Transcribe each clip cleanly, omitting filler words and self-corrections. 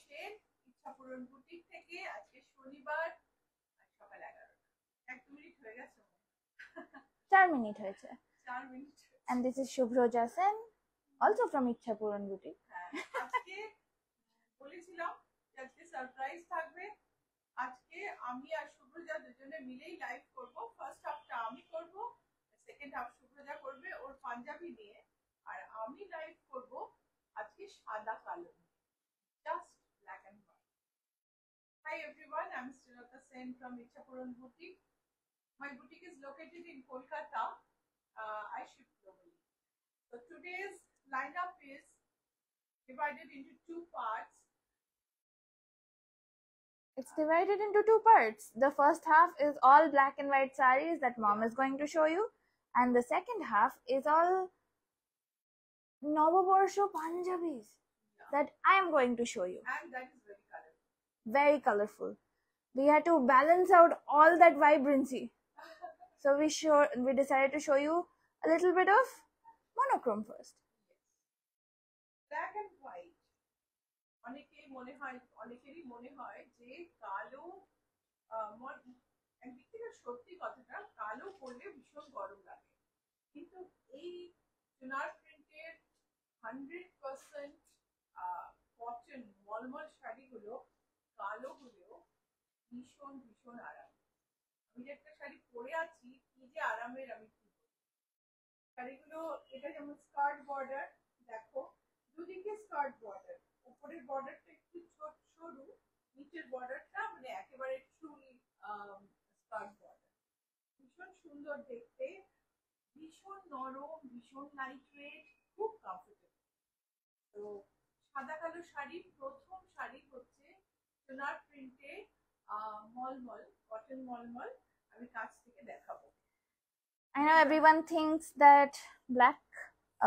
Sen ইচ্ছাপূরণ boutique থেকে। আজকে শনিবার সকাল 11টা, 1 মিনিট হয়ে গেছে, 4 মিনিট হয়েছে। 4 minute. And this is Shubhroja Sen, also from Ichchhapuran boutique. আজকে বলেছিলাম যে আজকে সারপ্রাইজ থাকবে। আজকে আমি আর শুভ্রজা দুজনে মিলেই লাইভ করব। ফার্স্ট হাফটা আমি করব, সেকেন্ড হাফ শুভ্রজা করবে ওর পাঞ্জাবি নিয়ে, আর আমি লাইভ করব আজকে সাদা কালো, just black and white. Hi everyone, I'm Srilata Sen from Ichhapuran Boutique. My boutique is located in Kolkata. I ship globally. So today's lineup is divided into two parts. It's divided into two parts. The first half is all black and white sarees that mom is going to show you, and the second half is all Novoborsho Punjabis that I am going to show you. And that is very colorful. Very colorful. We had to balance out all that vibrancy. So we decided to show you a little bit of monochrome first. Black and white. অনেকেরই মনে হয় যে কালো, একদিক থেকে সত্যি কথাটা, কালো পরলে ভীষণ গরম লাগে, কিন্তু এই চুনার প্রিন্টের 100% কটন মলমল শাড়িগুলো কালো হলেও ভীষণ ভীষণ আরাম। আমি যে একটা শাড়ি পরে আছি, কি যে আরামের, আমি কি বলবো। শাড়িগুলো, এটা যেমন স্কার্ট বর্ডার, দেখো দুদিকে স্কার্ট বর্ডার, উপরের বর্ডারটা একটু সরু, নিচের বর্ডারটা মানে একেবারে ফুল স্কার্ট বর্ডার, ভীষণ সুন্দর দেখতে, ভীষণ নরম, ভীষণ লাইট ওয়েট, খুব কমফোর্টেবল। তো সাদা কালো শাড়ির প্রথম শাড়ি হচ্ছে সোনার প্রিন্টে মলমল, কটন মলমল। আমি কাছ থেকে দেখাবো। I know everyone thinks that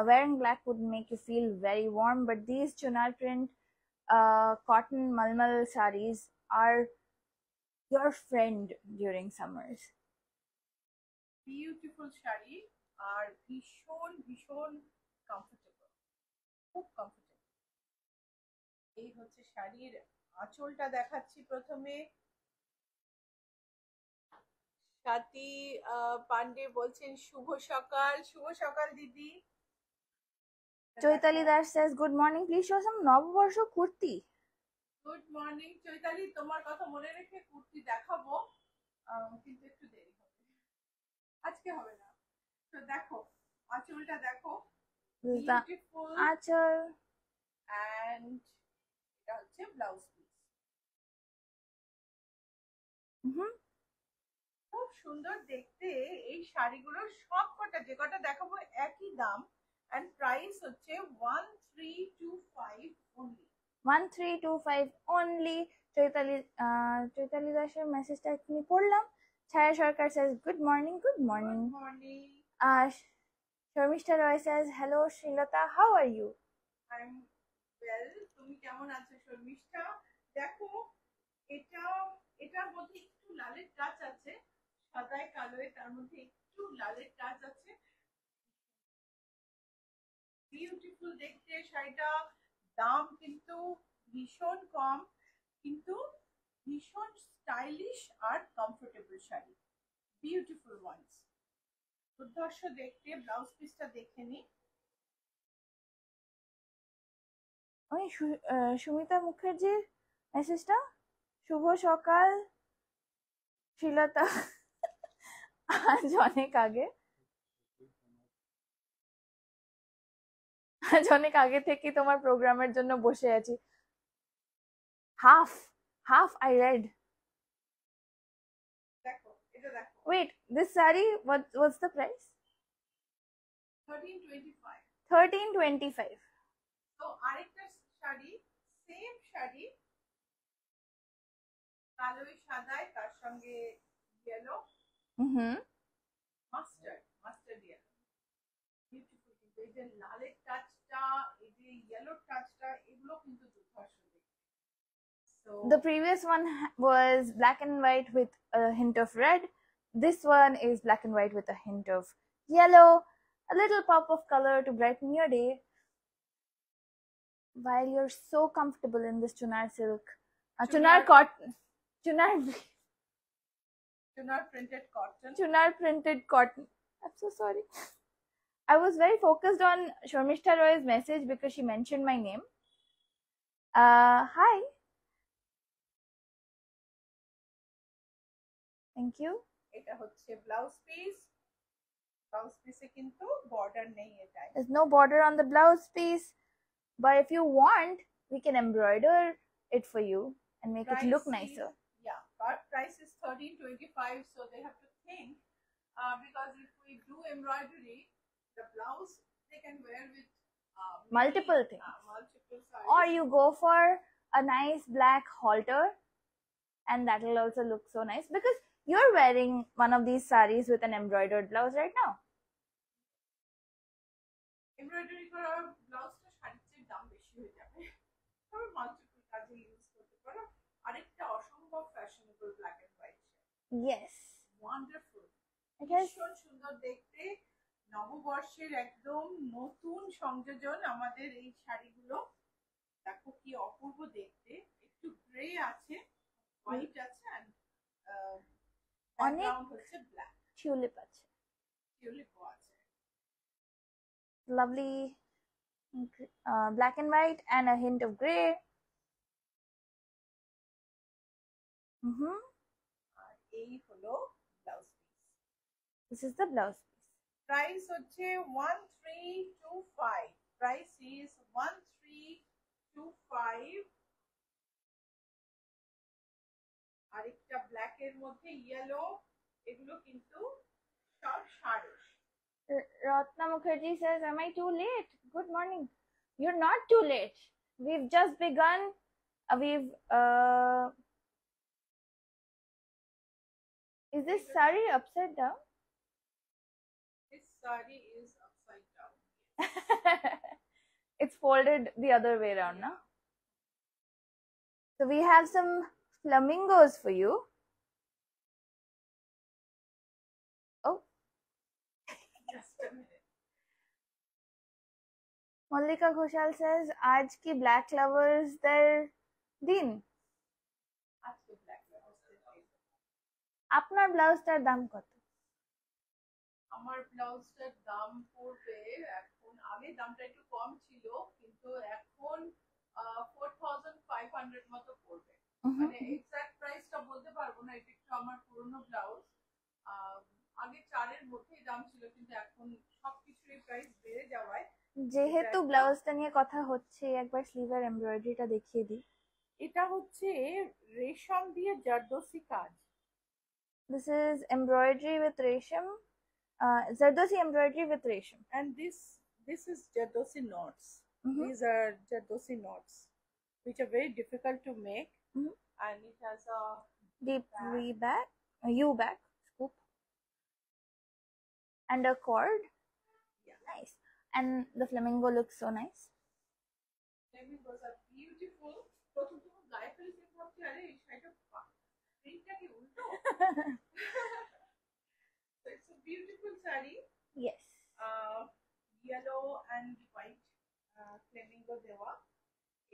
wearing black would make you feel very warm, but these chunar print cotton malmal sarees are your friend during summers. Beautiful sari আর ভীষণ ভীষণ কমফোর্টেবল, খুব কমফোর্টেবল। এই হচ্ছে শাড়ির আঁচলটা দেখাচ্ছি প্রথমে। স্বাতী পান্ডে বলছেন শুভ সকাল। শুভ সকাল দিদি। Choitali Das says, good morning, please show some Novoborsho kurti. Good morning Chaitali, তোমার কথা মনে রেখে কুর্তি দেখাবো, কিন্তু একটু দেরি হবে, আজকে হবে না। তো দেখো আঁচলটা দেখো, বিউটিফুল আঁচল, এন্ড এটা হচ্ছে ব্লাউজ পিস। খুব সুন্দর দেখতে এই শাড়িগুলোর সবকটা, যে কটা দেখাবো একই দাম, এন্ড প্রাইস হচ্ছে 1325 অনলি। 1325 only. Choitali Dasher মেসেজটা এখনি পড়লাম। ছায়া সরকার says good morning, good morning. Good morning. Sharmishta Roy says hello Shrilata, how are you? I'm well. তুমি কেমন আছো শর্মিষ্ঠা? দেখো এটার মধ্যে একটু লালের টাচ আছে, সাদায় কালোয় তার মধ্যে একটু লালের টাচ আছে। বিউটিফুল দেখতে শাড়িটা, দাম কিন্তু ভীষণ কম, কিন্তু ভীষণ স্টাইলিশ আর কমফোর্টেবল শাড়ি, বিউটিফুল ওয়ান্স, দুর্ধর্ষ দেখতে। ব্লাউজ পিসটা দেখে নি। ওই সুমিতা মুখার্জির মেসেজটা, শুভ সকাল শ্রীলতা, আজ অনেক আগে থেকে তোমার প্রোগ্রামের জন্য বসে আছি। half I read. দেখো এটা দেখো। Wait, this saree, what's the price? 1325. 1325. তো আরেকটা শাড়ি, সেম শাড়ি, কালোই সাদায়, তার সঙ্গে ইয়েলো, মাস্টার্ড ইয়েলো, বিউটিফুল। কিন্তু এই যে লালের টাচটা, এই যে ইয়েলো টাচটা, এগুলো কিন্তু দুর্ধর্ষ দেখতে। The previous one was black and white with a hint of red. This one is black and white with a hint of yellow, a little pop of color to brighten your day. while you're so comfortable in this chunar silk, Chunar- chunar cotton, chunar chunar printed cotton. chunar printed cotton. I'm so sorry. I was very focused on Sharmishta Roy's message because she mentioned my name. Hi. Thank you. এটা হচ্ছে blouse piece. Blouse পিসে কিন্তু border নেই এটাই। There's no border on the blouse piece, but if you want, we can embroider it for you and make it look nicer. Yeah, but price is 13.25, so they have to think because if we do embroidery, the blouse they can wear with Multiple things. multiple sarees. Or you go for a nice black halter, and that will also look so nice because you're wearing one of these sarees with an embroidered blouse right now. Embroidery করা ব্লাউজটা শাড়ির চেয়ে দাম বেশি হয়ে যাবে, তবে multiple কাজে ইউজ করতে পারো। আরেকটা অসম্ভব fashionable black and white Yes. Wonderful, It has ভীষণ সুন্দর দেখতে। নববর্ষের একদম নতুন সংযোজন আমাদের এই শাড়িগুলো। দেখো কি অপূর্ব দেখতে, একটু গ্রে আছে, হোয়াইট আছে, এন্ড ব্যাকগ্রাউন্ড হচ্ছে ব্ল্যাক, tulip আছে. টিউলিপও আছে। Lovely black and white and a hint of gray. আর এই হলো blouse piece. This is the blouse piece. Price হচ্ছে 1325, প্রাইস ইজ 1325। আরেকটা ব্ল্যাক এর মধ্যে ইয়েলো, এগুলো কিন্তু সব sari. Ratna Mukherjee says, am I too late? Good morning. You're not too late. We've just begun. Is this sari upside down? This saree is upside down. It's folded the other way around now. So we have some flamingos for you. Oh, Just a minute. Mallika Ghoshal says, "Aaj ki black lovers der din." আজকে black ব্লাউজের দিন। আপনার ব্লাউজটার দাম কত? আমার ব্লাউজটার দাম পড়বে এখন, আগে দামটা একটু কম ছিল কিন্তু এখন 4500 মতো পড়বে। মানে এক্সাক্ট প্রাইসটা বলতে পারবো না, এটা একটু আমার পুরনো ব্লাউজ। আগে 4 এর মধ্যেই দাম ছিল কিন্তু এখন সবকিছুর প্রাইস বেড়ে যাওয়ায়। যেহেতু ব্লাউজটা নিয়ে কথা হচ্ছে, একবার স্লিভের এমব্রয়ডারিটা দেখিয়ে দিই। এটা হচ্ছে রেশম দিয়ে জারদোসি কাজ। This is embroidery with resham, Zardosi embroidery with resham. And this is Jardosi knots. These are Jardosi knots, which are very difficult to make, and it has a Deep U back scoop, and a cord. Yeah. Nice. And the flamingo looks so nice. flamingos are beautiful. প্রথম যখন গায়ে ফেলেছি ভাবছি আরে এই শাড়িটা প্রিন্টটা কি উল্টো। So it's a beautiful saree. Yes. Yellow and white flamingo দেওয়া।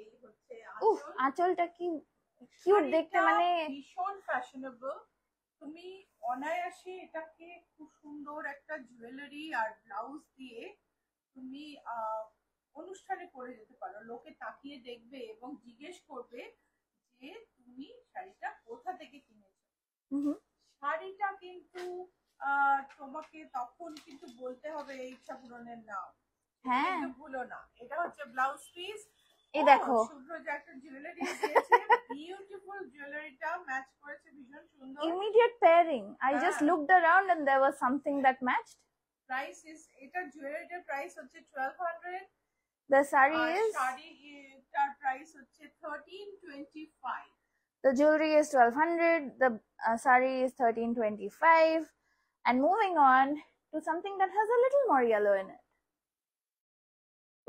এই হচ্ছে উফ, আঁচলটা কি কিউট দেখতে, মানে ভীষণ ফ্যাশনেবল। তুমি অনায়াসে এটাকে খুব সুন্দর একটা জুয়েলারি আর ব্লাউজ দিয়ে তুমি অনুষ্ঠানে পরে যেতে পারো। লোকে তাকিয়ে দেখবে এবং জিজ্ঞেস করবে যে তুমি শাড়িটা কোথা থেকে কিনেছো। শাড়িটা কিন্তু তোমাকে তখন কিন্তু বলতে হবে এই ইচ্ছা পূরণের নাম। হ্যাঁ, কিন্তু ভুলো না, এটা হচ্ছে ব্লাউজ পিস। এই দেখো শুভ্র যে একটা জুয়েলারি দিয়েছে, বিউটিফুল জুয়েলারিটা ম্যাচ করেছে ভীষণ সুন্দর। immediate pairing. I just looked around and there was something that matched. Price is, এটা জুয়েলারিটার প্রাইস হচ্ছে 1200। The saree is, শাড়িটার প্রাইস হচ্ছে 1325। the jewelry is 1200, the saree is 1325. And moving on to something that has a little more yellow in it.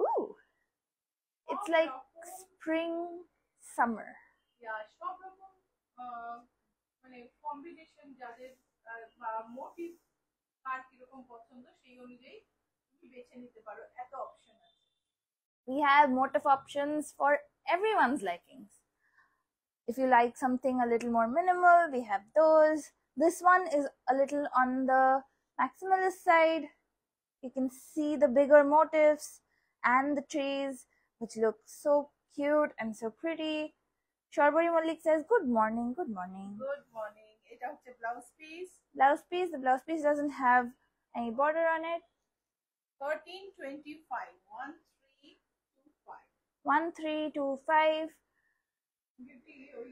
Ooh, it's like spring summer. সব রকম মানে combination যাদের motive আর কিরকম পছন্দ সেই অনুযায়ী তুমি বেছে নিতে পারো, এত অপশন আছে। We have motif options for everyone's likings. If you like something a little more minimal, we have those. This one is a little on the maximalist side. You can see the bigger motifs and the trees, which look so cute and so pretty. Sharbari Malik says, good morning, good morning. Good morning. এটা হচ্ছে blouse piece. Blouse piece, the blouse piece doesn't have any border on it. 1325, 1325। 1325. যদি ওই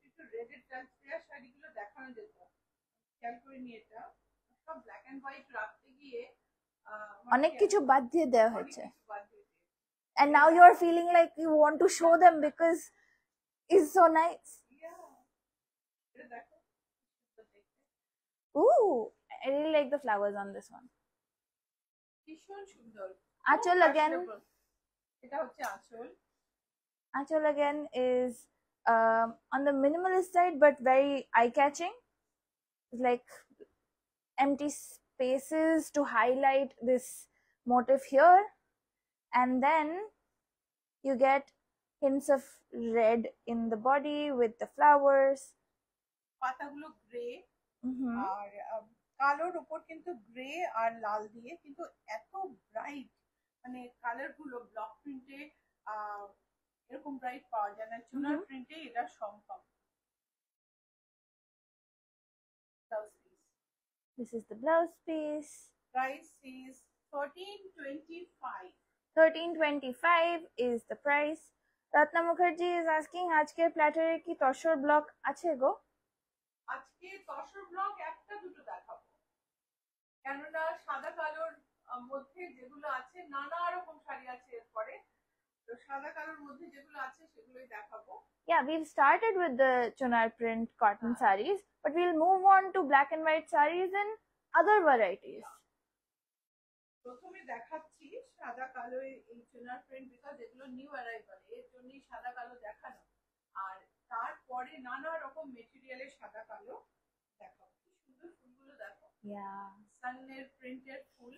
একটু রেডের transparent শাড়িগুলো দেখানো যেত, খেয়াল করে নিয়ে এটা সব ব্ল্যাক এন্ড হোয়াইট রাখতে গিয়ে অনেক কিছু বাদ দিয়ে দেওয়া হয়েছে। কিছু বাদ দিয়ে দিয়েছে। And now you are feeling like you want to show them because it's so nice. Yeah. এটা দেখো, সুন্দর দেখতে। Ooh, I really like the flowers on this one. ভীষণ সুন্দর। Achol খুব again. fashionable। এটা হচ্ছে আঁচল। Achol again is on the minimalist side but very eye-catching. It's like empty spaces to highlight this motif here, and then you get hints of red in the body with the flowers. পাতাগুলো grey Mhm. আর কালোর উপর কিন্তু grey আর লাল দিয়ে, কিন্তু এত bright, মানে colour গুলো block প্রিন্টে এরকম ব্রাইট পাওয়া যায় না, চুনার প্রিন্টে এটা সম্ভব। Blouse piece, This is the blouse piece. Price is 1325। 1325 is the price. Ratna Mukherjee is asking, আজকের প্ল্যাটারে কি তসর ব্লক আছে গো? আজকে তসর ব্লক একটা দুটো দেখাবো, কেননা সাদা কালোর মধ্যে যেগুলো আছে, নানা রকম শাড়ি আছে এরপরে, তো সাদা কালোর মধ্যে যেগুলো আছে সেগুলোই দেখাবো। Yeah, we've started with the chunar print cotton sarees, but we'll move on to black and white sarees and other varieties. প্রথমে দেখাচ্ছি সাদা কালো এই চুনার প্রিন্ট, বিকজ এগুলো নিউ অ্যারাইভাল, এর জন্যই সাদা কালো দেখানো, আর তারপরে নানা রকম মেটেরিয়ালের সাদা কালো দেখাবো। কি সুন্দর ফুলগুলো দেখো, Yeah, সানের প্রিন্টের ফুল।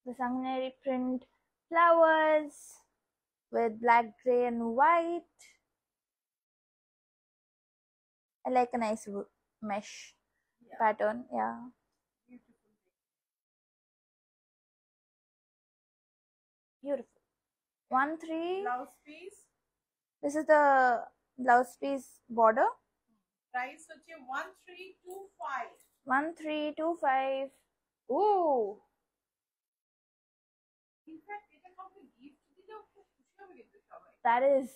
the Sangneri print flowers with black, gray and white. I like a nice mesh Yeah, pattern. Yeah, beautiful. beautiful. 1-3. Blouse piece, This is the blouse piece border. Price হচ্ছে 1325। 1325. Ooh, ইনফ্যাক্ট এটা কাউকে gift দিলেও খুব খুশি হবে কিন্তু সবাই। that is,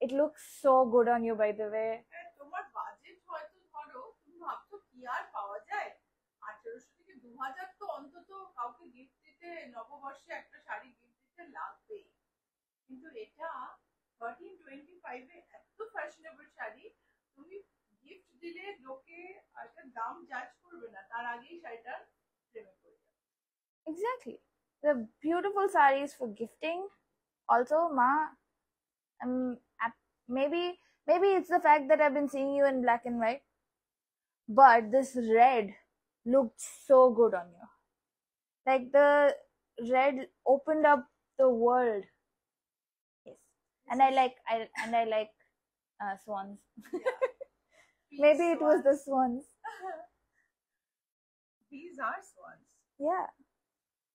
it looks so good on you, by the way. তোমার বাজেট হয়তো ধরো তুমি ভাবছো কি আর পাওয়া যায়, 1800 থেকে 2000 তো অন্তত কাউকে গিফট দিতে, নববর্ষে একটা শাড়ি গিফট দিতে লাগবেই, কিন্তু এটা 1325 এ এত ফ্যাশনেবল শাড়ি, তুমি গিফট দিলে লোকে একটা দাম জাজ করবে না, তার আগেই শাড়িটার প্রেমে পড়ে যাবে। Exactly. The beautiful sarees for gifting. Also, Ma, maybe it's the fact that I've been seeing you in black and white, but this red looked so good on you. Like the red opened up the world. Yes, and I like swans. Maybe it was the swans. These are swans. Yeah.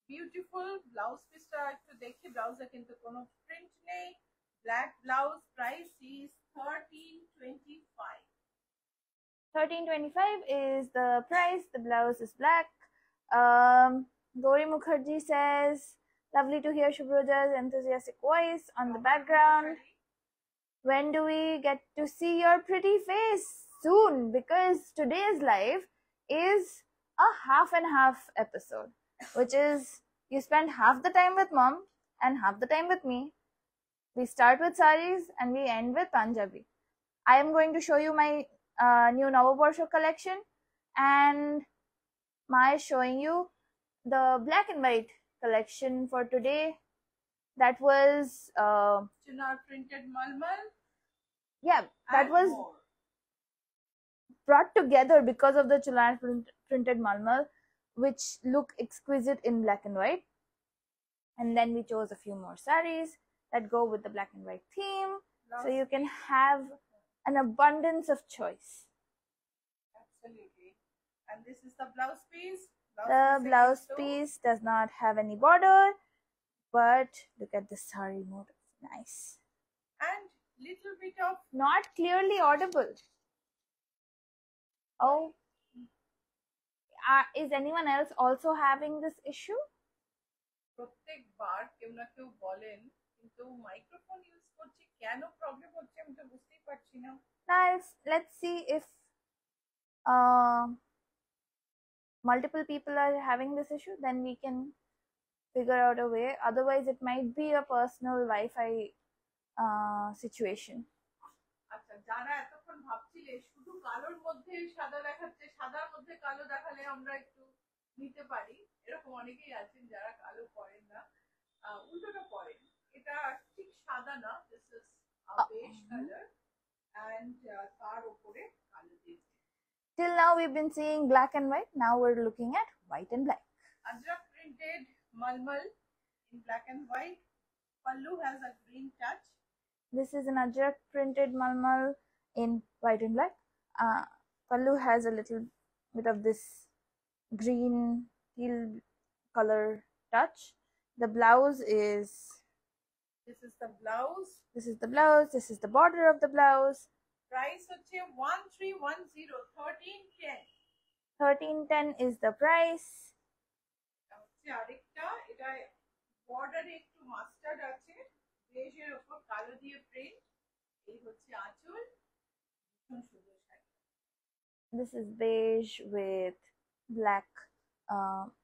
Beautiful blouse পিসটা একটু দেখি, ব্লাউজে কিন্তু কোনো print নেই, black blouse, price is 1325। 1325 is the price. The blouse is black. Gauri Mukherjee says, lovely to hear Shubhroja's enthusiastic voice on the background. When do we get to see your pretty face? Soon, because today's live is a half and half episode, which is you spend half the time with mom and half the time with me. We start with sarees and we end with Punjabi. I am going to show you my new Navabarsha collection, and Ma is showing you the black and white collection for today. That was Chinar printed malmal, yeah, that was brought together because of the Chular printed malmal, which look exquisite in black and white. And then we chose a few more sarees. that go with the black and white theme. So Blouse you can piece. have an abundance of choice. Absolutely. And this is the blouse piece. The piece blouse again, so- piece does not have any border, but look at the sari motif. Nice. and little bit of Not clearly audible. Oh, is anyone else also having this issue? প্রত্যেকবার কেউ না কেউ বলেন কিন্তু microphone use করছি কেন problem হচ্ছে আমি তো বুঝতেই পারছি না। Now let's see if multiple people are having this issue, then we can figure out a way. Otherwise, it might be a personal Wi-Fi situation. আচ্ছা, যারা এতক্ষণ ভাবছিলে শুধু কালোর মধ্যে সাদা দেখাচ্ছে, সাদার মধ্যে কালো দেখালে আমরা একটু নিতে পারি, এরকম অনেকেই আছেন যারা কালো পরেন না, উল্টোটা পরেন। এটা ঠিক সাদা না, this is beige colour and তার উপরে কালো দিয়েছে। Till now we've been seeing black and white. Now we're looking at white and black. Ajrak printed malmal in black and white. Pallu has a green touch. This is an ajrak printed malmal in white and black. Pallu has a little bit of this green teal color touch. The blouse is This is the blouse. this is the blouse. This is the border of the blouse. Price হচ্ছে 1310 1310 1310 is the price. এটা হচ্ছে আরেকটা, এটা বর্ডারে একটু mustard আছে, বেজের উপর কালো দিয়ে প্রিন্ট। এই হচ্ছে আঁচল, ভীষণ সুন্দর sari. This is beige with black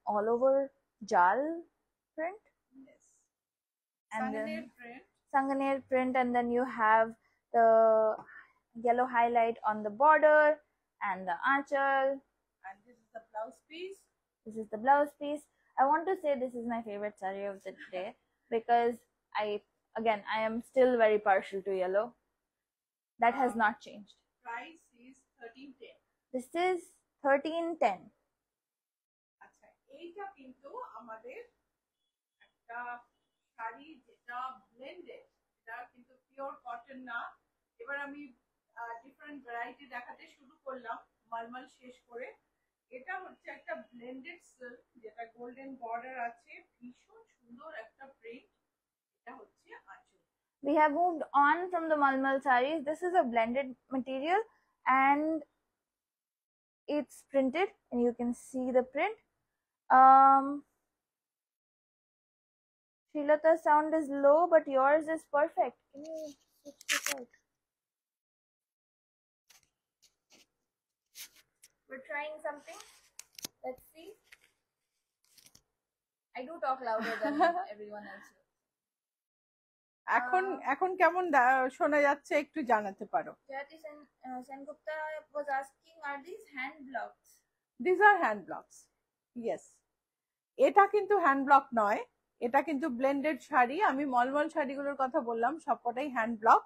all over jal print. Yes. And Sanganer then print. sanganer print, and then you have the yellow highlight on the border and the aanchal. And this is the blouse piece. This is the blouse piece. I want to say this is my favorite saree of the day because I am still very partial to yellow. That has not changed. Price is 1310. This is 1310. আচ্ছা, এইটা কিন্তু আমাদের একটা শাড়ি যেটা blended, এটা কিন্তু pure cotton না। এবার আমি ডিফারেন্ট ভ্যারাইটি দেখাতে শুরু করলাম মালমাল শেষ করে। এটা হচ্ছে একটা ব্লেন্ডেড সিল্ক যেটা গোল্ডেন বর্ডার আছে, ভীষণ সুন্দর একটা প্রিন্ট। এটা হচ্ছে আঁচল। We have moved on from the malmal sarees. This is a blended material and it's printed and you can see the print. Srilata's sound is low but yours is perfect. Can you switch this out? We're trying something. Let's see. I do talk louder than everyone else. এখন এখন কেমন শোনা যাচ্ছে একটু জানাতে পারো। Jyoti Sengupta was asking, are these hand blocks? These are hand blocks. Yes. এটা কিন্তু হ্যান্ড ব্লক নয়, এটা কিন্তু ব্লেন্ডেড শাড়ি। আমি মলমল শাড়িগুলোর কথা বললাম, সবকটাই হ্যান্ড ব্লক।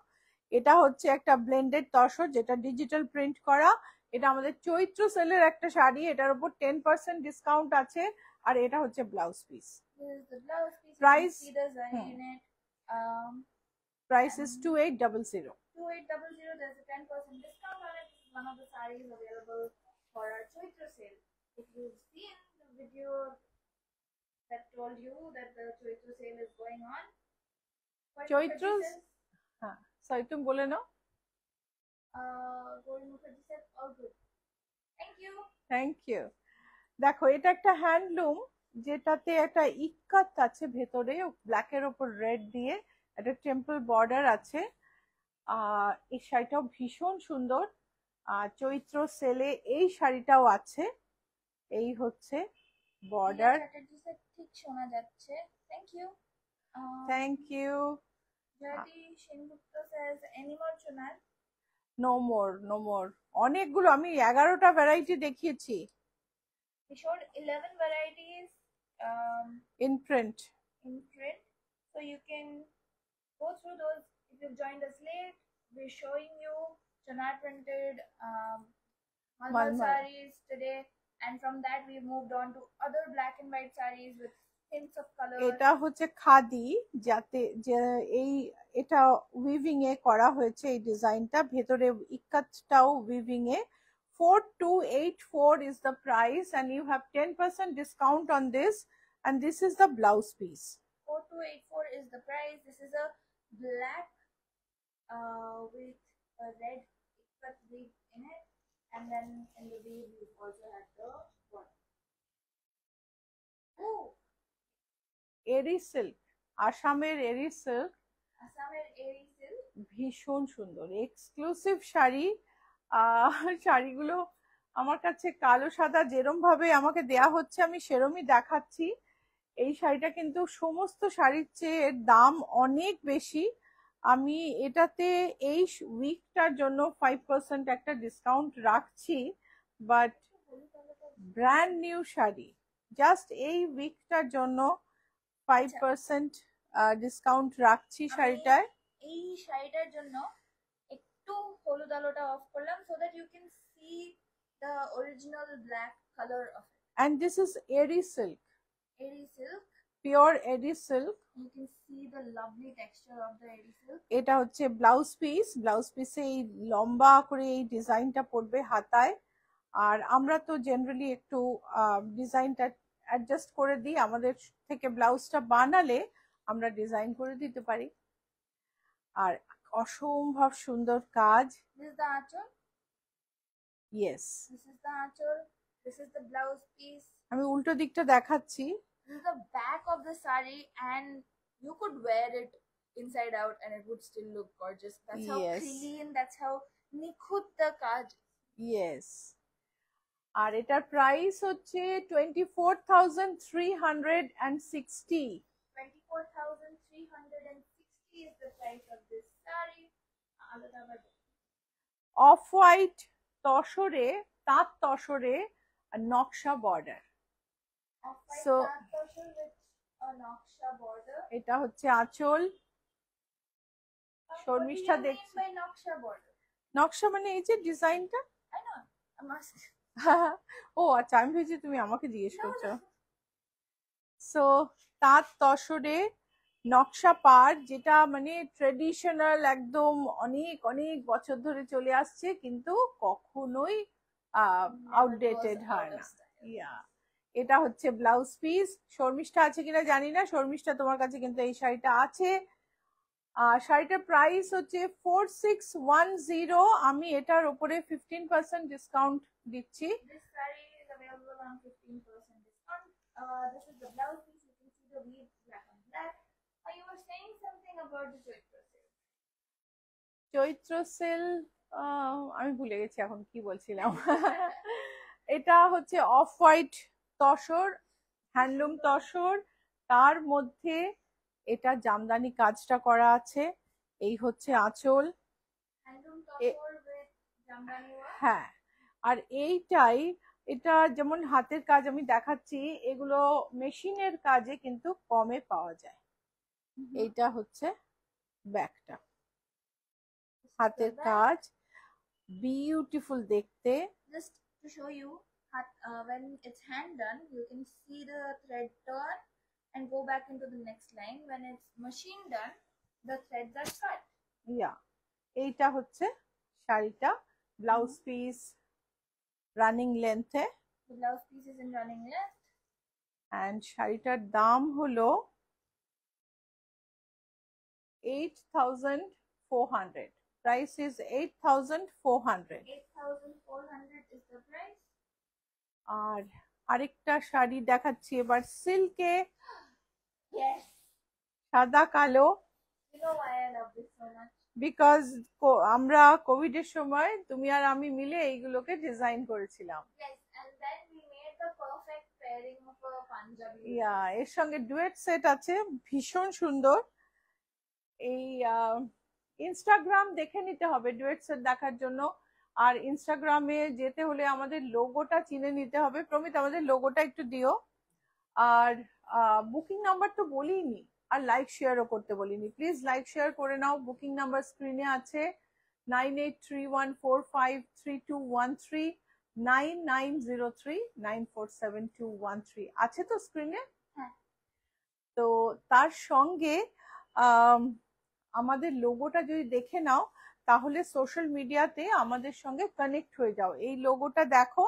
এটা হচ্ছে একটা ব্লেন্ডেড তসর যেটা ডিজিটাল প্রিন্ট করা। এটা আমাদের চৈত্র সেলের একটা শাড়ি, এটার উপর 10% ডিসকাউন্ট আছে। আর এটা হচ্ছে blouse piece. This is the blouse piece. Price- You can see the zari in it. Price is 2800. 2800. There's a 10% discount on it. This is one of the sarees available for our Chaitra sale. If you've seen the video that told you that the Chaitra sale is going on, Chaitra's- হ্যাঁ, sorry তুমি বলে নাও। Gauri Mukherjee said, all good. Thank you. Thank you. দেখো, এটা একটা handloom যেটাতে একটা ইক্কাত আছে ভেতরে, ব্ল্যাকের ওপর রেড দিয়ে একটা টেম্পল বর্ডার আছে। এই শাড়িটাও ভীষণ সুন্দর। চৈত্র সেলে এই শাড়িটাও আছে। এই হচ্ছে বর্ডার। Chatterjee said, ঠিক শোনা যাচ্ছে. Thank you. Thank you. Jyoti Sengupta says, any more chunar? No more, no more. অনেকগুলো, আমি 11টা ভ্যারাইটি দেখিয়েছি We showed 11 varieties in print. in print, so you can go through those. If you've joined us late, we're showing you Chanar printed Malmal Malmal. sarees today, and from that we've moved on to other black and white sarees with hints of color. এটা হচ্ছে খাদি, যাতে যে এই এটা weaving এ করা হয়েছে এই ডিজাইনটা, ভেতরে ইকাতটাও weaving A. 4284 is the price and you have 10% discount on this, and this is the blouse piece. 4284 is the price. This is a black with a red ikat weave in it, and then in the weave you also have the border. Oh, এরি silk, আসামের এরি silk, Assamer Eri silk. ভীষণ সুন্দর exclusive sari. শাড়িগুলো আমার কাছে কালো সাদা যেরম ভাবে আমাকে দেয়া হচ্ছে আমি সেরমই দেখাচ্ছি। এই শাড়িটা কিন্তু সমস্ত শাড়ির চেয়ে এর দাম অনেক বেশি। আমি এটাতে এই উইকটার জন্য 5% একটা ডিসকাউন্ট রাখছি, but brand new sari, just এই উইকটার জন্য 5% ডিসকাউন্ট রাখছি শাড়িটায়। এই শাড়িটার জন্য একটু হলুদ আলোটা অফ করলাম so that you can see the original black color of it. And this is Eri silk, Eri silk. pure Eri silk. You can see the lovely texture of the Eri silk. এটা হচ্ছে blouse piece, blouse পিসে এই লম্বা করে এই ডিজাইনটা পড়বে হাতায়। আর আমরা তো জেনারেলি একটু ডিজাইনটা অ্যাডজাস্ট করে দিই, আমাদের থেকে ব্লাউজটা বানালে আমরা ডিজাইন করে দিতে পারি। আর অসম্ভব সুন্দর কাজ। This is the achol. Yes, This is the achol. This is the blouse piece. আমি উল্টো দিকটা দেখাচ্ছি। This is the back of the sari, and you could wear it inside out and it would still look gorgeous. That's how Yes. clean, that's how nikhut the kaj. Yes, আর এটার price হচ্ছে 24,360। 24,360 is the price of this sari. Off white তসরে, তাঁত তসরে নকশা border. So, with a naksha border. এটা হচ্ছে আঁচল। শর্মিষ্ঠা What do you দেখছি। mean by naksha border? নকশা মানে এই যে ডিজাইনটা। I know. I'm asking. ও আচ্ছা, আমি ভেবেছি তুমি আমাকে জিজ্ঞেস করছো। সো তাঁত তসরে নকশা পাড়, যেটা মানে ট্রেডিশনাল একদম অনেক অনেক বছর ধরে চলে আসছে, কিন্তু কখনোই আউটডেটেড হয় না। ইয়া, এটা হচ্ছে ব্লাউজ পিস। শর্মিষ্ঠা আছে কিনা জানি না, শর্মিষ্ঠা তোমার কাছে কিন্তু এই শাড়িটা আছে। শাড়িটার প্রাইস হচ্ছে 4610। আমি এটার উপরে 15% ডিসকাউন্ট দিচ্ছি। This saree is available on 15% discount. This is the blouse piece. You can see the weave black on black. You were saying something about the Chaitra sale. Chaitra sale, আমি ভুলে গেছি এখন কি বলছিলাম। এটা হচ্ছে off white tussar, handloom tussar, তার মধ্যে এটা জামদানি কাজটা করা আছে। এই হচ্ছে আঁচল। Handloom topper with jamdani work. হ্যাঁ, আর এইটাই, এটা যেমন হাতের কাজ আমি দেখাচ্ছি, এগুলো মেশিনের কাজে কিন্তু কমে পাওয়া যায়। এইটা হচ্ছে ব্যাগটা, হাতের কাজ, বিউটিফুল দেখতে। Just to show you, when it's hand done, you can see the thread turn and go back into the next line. When it's machine done, the threads are cut. ইয়া, এইটা হচ্ছে শাড়িটা, ব্লাউজ পিস রানিং লেন্থে, The blouse piece is in running length. And শাড়িটার দাম হলো 8,400। Price is 8,400। 8,400 is the price. আর আরেকটা শাড়ি দেখাচ্ছি এবার সিল্কে, Yes. সাদা কালো, You know why I love this so much? Because আমরা কোভিড এর সময় তুমি আর আমি মিলে এইগুলোকে ডিজাইন করেছিলাম। Yes, and then we made the perfect pairing of a Punjabi. ইয়া, এর সঙ্গে ডুয়েট সেট আছে, ভীষণ সুন্দর। এই ইনস্টাগ্রাম দেখে নিতে হবে ডুয়েট সেট দেখার জন্য। আর ইনস্টাগ্রামে যেতে হলে আমাদের লোগোটা চিনে নিতে হবে। প্রমিত, আমাদের লোগোটা একটু দিও। আর বুকিং নাম্বার তো বলিনি, আর লাইক শেয়ারও করতে বলিনি। প্লিজ লাইক শেয়ার করে নাও। বুকিং নাম্বার স্ক্রিনে আছে 9831453213, 9903947213 আছে তো স্ক্রিনে। হ্যাঁ। তো তার সঙ্গে আম, আমাদের লোগোটা যদি দেখে নাও তাহলে সোশ্যাল মিডিয়াতে আমাদের সঙ্গে কানেক্ট হয়ে যাও। এই লোগোটা দেখো,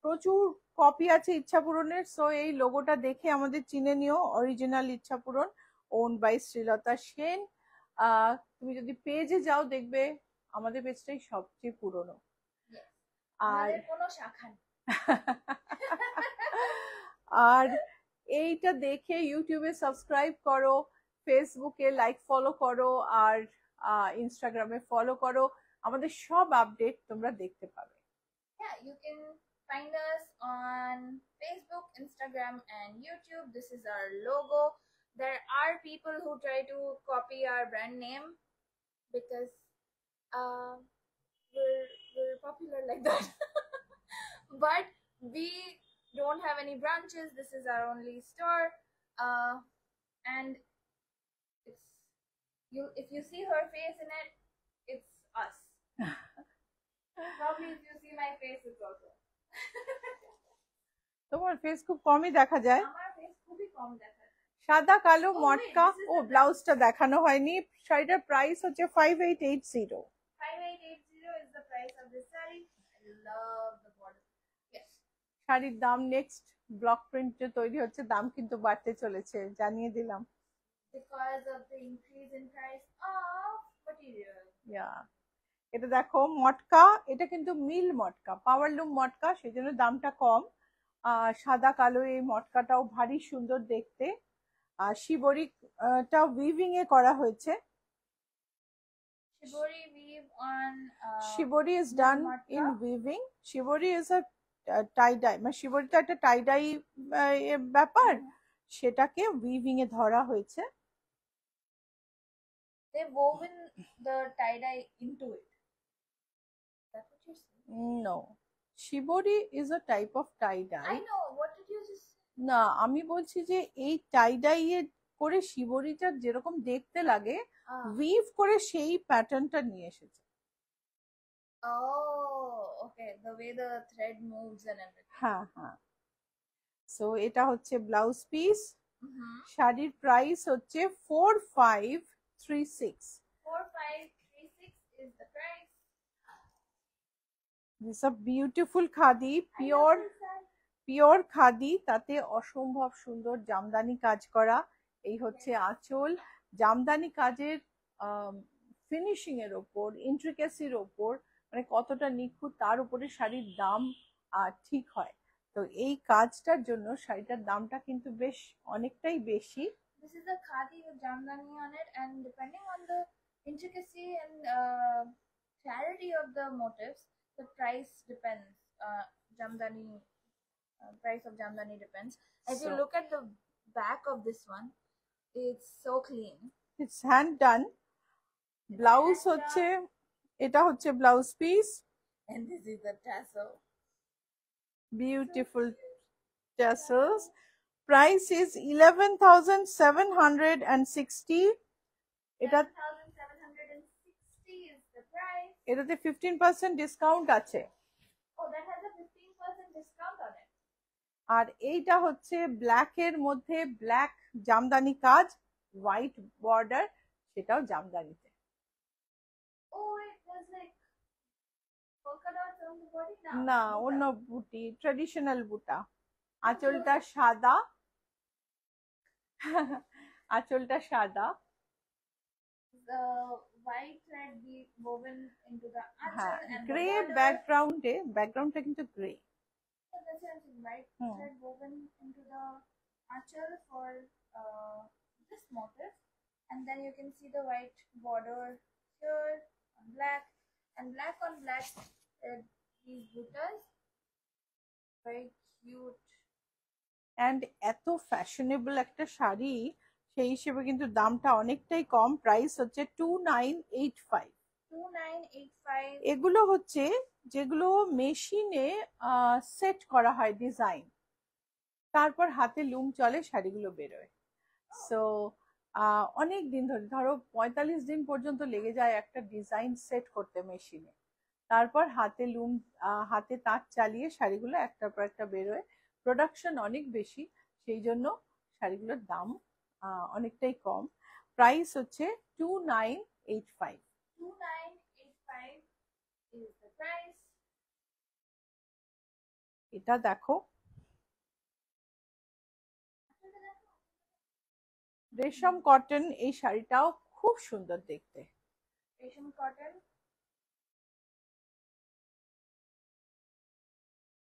প্রচুর কপি আছে ইচ্ছাপূরণের, সো এই লোগোটা দেখে আমাদের চিনে নিও, অরিজিনাল ইচ্ছাপূরণ, ওন বাই শ্রীলতা সেন। তুমি যদি পেজে যাও দেখবে আমাদের পেজটাই সবচেয়ে পুরনো। আর কোনো শাখা নেই। আর এইটা দেখে ইউটিউবে সাবস্ক্রাইব করো, ফেসবুকে লাইক ফলো করো, আর ইনস্টাগ্রামে ফলো করো, আমাদের সব আপডেট তোমরা দেখতে পাবে। Yeah, you can find us on Facebook, Instagram, and YouTube. This is our logo. There are people who try to copy our brand name because uh, we're popular like that. But we don't have any branches. This is our only store, and it's you. If you see her face in it, it's us. Probably if you see my face, it's also. তোমার face খুব কমই দেখা যায়, আমার face খুবই কম দেখা যায়। সাদা কালো Oh, matka. wait, this is O the ব্লাউজটা দেখানো হয়নি। শাড়িটার প্রাইস হচ্ছে 5880। 5880 is the price of this saree. I love the border. Yes. শাড়ির দাম নেক্সট ব্লক প্রিন্ট তৈরি হচ্ছে, দাম কিন্তু বাড়তে চলেছে, জানিয়ে দিলাম। Because of the increase in price of material. Yeah. এটা দেখো মটকা, এটা কিন্তু মিল মটকা, পাওয়ার লুম মটকা, সেই জন্য দামটা কম। সাদা কালো এই মটকাটাও ভারী সুন্দর দেখতে। আর শিবরিটা উইভিং এ করা হয়েছে। Shibori weave on. Shibori is done in weaving. Shibori is a tie dye, মানে শিবরিটা একটা টাই ডাই ব্যাপার, সেটাকে উইভিং এ ধরা হয়েছে। They've woven the tie dye into it. That's what you're saying? No, shibori is a type of tie dye. I know. What did you just say? না, আমি বলছি যে এই টাই ডাই এর করে শিবরিটা যেরকম দেখতে লাগে, উইভ করে সেই প্যাটার্নটা নিয়ে এসেছে। Oh, okay. The way the thread moves and everything. হ্যাঁ হ্যাঁ। সো এটা হচ্ছে ব্লাউজ পিস। Mm-hmm. শাড়ির প্রাইস হচ্ছে 4536। 4536 is the price. This a beautiful khadi, I love pure this saree. Pure khadi, তাতে অসম্ভব সুন্দর জামদানি কাজ করা। এই হচ্ছে আঁচল। জামদানি কাজের ফিনিশিং এর ওপর, ইন্ট্রিকেসির ওপর, মানে কতটা নিখুঁত তার উপরে শাড়ির দাম ঠিক হয়। তো এই কাজটার জন্য শাড়িটার দামটা কিন্তু বেশ অনেকটাই বেশি। This is a khadi with jamdani on it, and depending on the intricacy and clarity of the motifs, the price depends. Jamdani price of jamdani depends. If you So- look at the back of this one, it's so clean. It's hand done. Blouse hand হচ্ছে, এটা হচ্ছে blouse piece, And this is the tassel. Beautiful tassels. Price is 11,760. এটা 7,760 is the price. এটাতে 15% discount আছে। Oh, that has a 15% discount on it. আর এইটা হচ্ছে black এর মধ্যে ব্ল্যাক জামদানি কাজ, হোয়াইট বর্ডার, সেটাও জামদানিতে। Oh, it was like polka dots on the body now. না, অন্য বুটি, ট্রেডিশনাল বুটা। আঁচলটা সাদা, আঁচলটা সাদা। The white thread be woven into the হ্যাঁ, achal and grey the border. ব্যাকগ্রাউন্ডে, ব্যাকগ্রাউন্ডটা কিন্তু grey. So that's what I'm saying, white Hmm. thread woven into the achal for this motif, and then you can see the white border here on black, and black on black these buttas, very cute. And এত fashionable একটা শাড়ি, সেই হিসেবে কিন্তু দামটা অনেকটাই কম। Price হচ্ছে 2985। 2985. এগুলো হচ্ছে যেগুলো মেশিনে সেট করা হয় ডিজাইন, তারপর হাতে লুম চলে, শাড়িগুলো বেরোয়। সো অনেক দিন ধরে, ধরো 45 দিন পর্যন্ত লেগে যায় একটা ডিজাইন সেট করতে মেশিনে, তারপর হাতে লুম, হাতে তাঁত চালিয়ে শাড়িগুলো একটার পর একটা বেরোয়। প্রোডাকশন অনেক বেশি, সেই জন্য শাড়িগুলোর দাম অনেকটাই কম। প্রাইস হচ্ছে 2985। 2985 is the price. এটা দেখো, রেশম কটন, এই শাড়িটাও খুব সুন্দর দেখতে। রেশম কটন।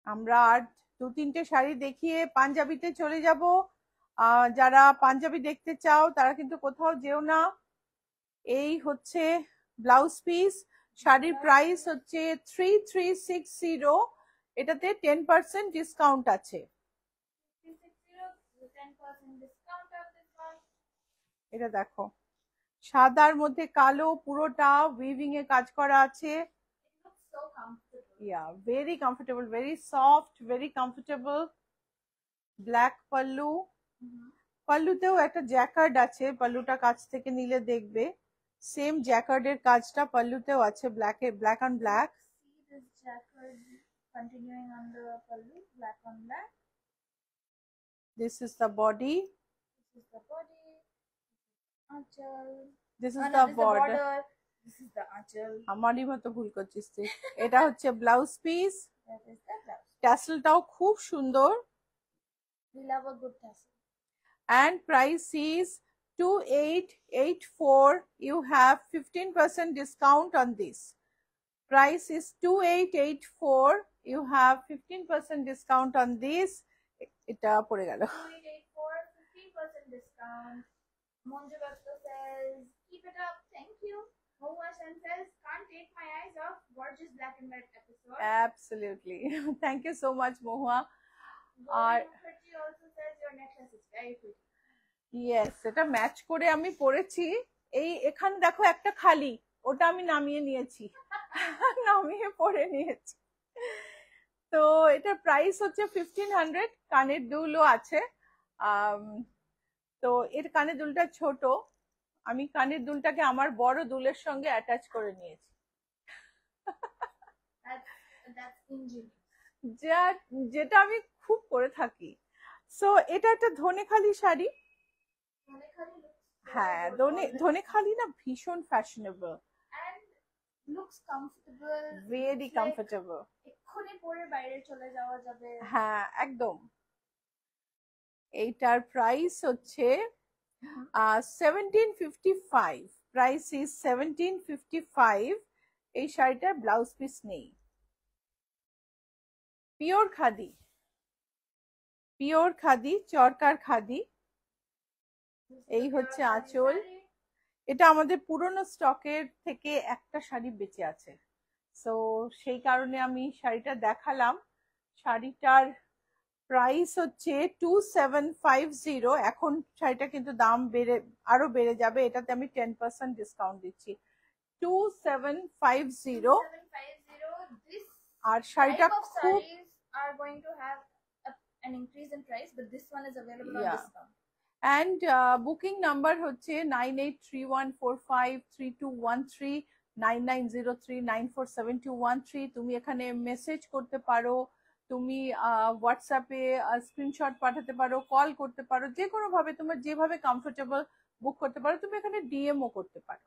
আমরা আর 2-3টে শাড়ি দেখিয়ে পাঞ্জাবিতে চলে যাব। যারা পাঞ্জাবি দেখতে চাও তারা কিন্তু কোথাও যেও না। এই হচ্ছে ব্লাউজ পিস, শাড়ির প্রাইস হচ্ছে 3360। এটাতে 10% ডিসকাউন্ট আছে। 10% discount of this one. এটা দেখো, সাদার মধ্যে কালো, পুরোটা উইভিং এ কাজ করা আছে। It looks so comfortable. Yeah, very comfortable, very soft, very comfortable. Black pallu, পাল্লুতেও একটা জ্যাকার্ড আছে, পাল্লুটা কাছ থেকে নিলে দেখবে সেম জ্যাকার্ডের কাজটা পাল্লুতেও আছে, black on black. See this jacquard continuing on the pallu, black on black. This is the body. This is the body. Aanchal. This is Oh, no, the this is the border. border. This is the aanchal. আমারই মতো ভুল করছিস তুই। এটা হচ্ছে blouse piece. That is the blouse. ট্যাসেলটাও খুব সুন্দর। We love a good tassel. And price is 2884. You have 15% discount on this. Price is 2884. You have 15% discount on this. এটা পড়ে গেল। 2884, 15% discount. Monju Bhatta says, keep it up, thank you. Mohua Sen says, can't take my eyes off gorgeous black and white episode. Absolutely. Thank you so much, Mohua. Gauri Mukherjee also says your necklace is very pretty. Yes, এটা match করে আমি পরেছি। এই এখানে দেখো একটা খালি, ওটা আমি নামিয়ে নিয়েছি, নামিয়ে পরে নিয়েছি। তো এটা প্রাইস হচ্ছে 1500। কানের দুলও আছে। তো এর কানের দুলটা ছোট, আমি কানের দুলটাকে আমার বড় দুলের সঙ্গে অ্যাটাচ করে নিয়েছি। That's ingenious. যেটা আমি খুব করে থাকি। সো এটা একটা Dhanekhali sari. Dhonekali looks so হ্যাঁ, good. ধনেখালি না ভীষণ fashionable And looks comfortable. Very Like comfortable. এক্ষুনি পরে বাইরে চলে যাওয়া যাবে। হ্যাঁ একদম। এইটার প্রাইস হচ্ছে 1755। Price is 1755। এই শাড়িটার ব্লাউজ পিস নেই। পিওর খাদি, পিওর খাদি, চরকার খাদি। এই হচ্ছে আঁচল। এটা আমাদের পুরনো স্টকের থেকে একটা শাড়ি বেঁচে আছে, সো সেই কারণে আমি শাড়িটা দেখালাম। শাড়িটার প্রাইস হচ্ছে 2750। এখন শাড়িটা কিন্তু দাম আরো বেড়ে যাবে, এটাতে আমি 10% ডিসকাউন্ট দিচ্ছি। 2750। This আর শাড়িটা type of খুব sarees are going to have an increase in price, but this one is available on Yeah. discount. and booking number হচ্ছে 9831453213, 9903947213। তুমি এখানে মেসেজ করতে পারো, তুমি হোয়াটসঅ্যাপে স্ক্রিনশট পাঠাতে পারো, কল করতে পারো, যে কোনো ভাবে তোমার যেভাবে কমফোর্টেবল বুক করতে পারো। তুমি এখানে ডিএমও করতে পারো।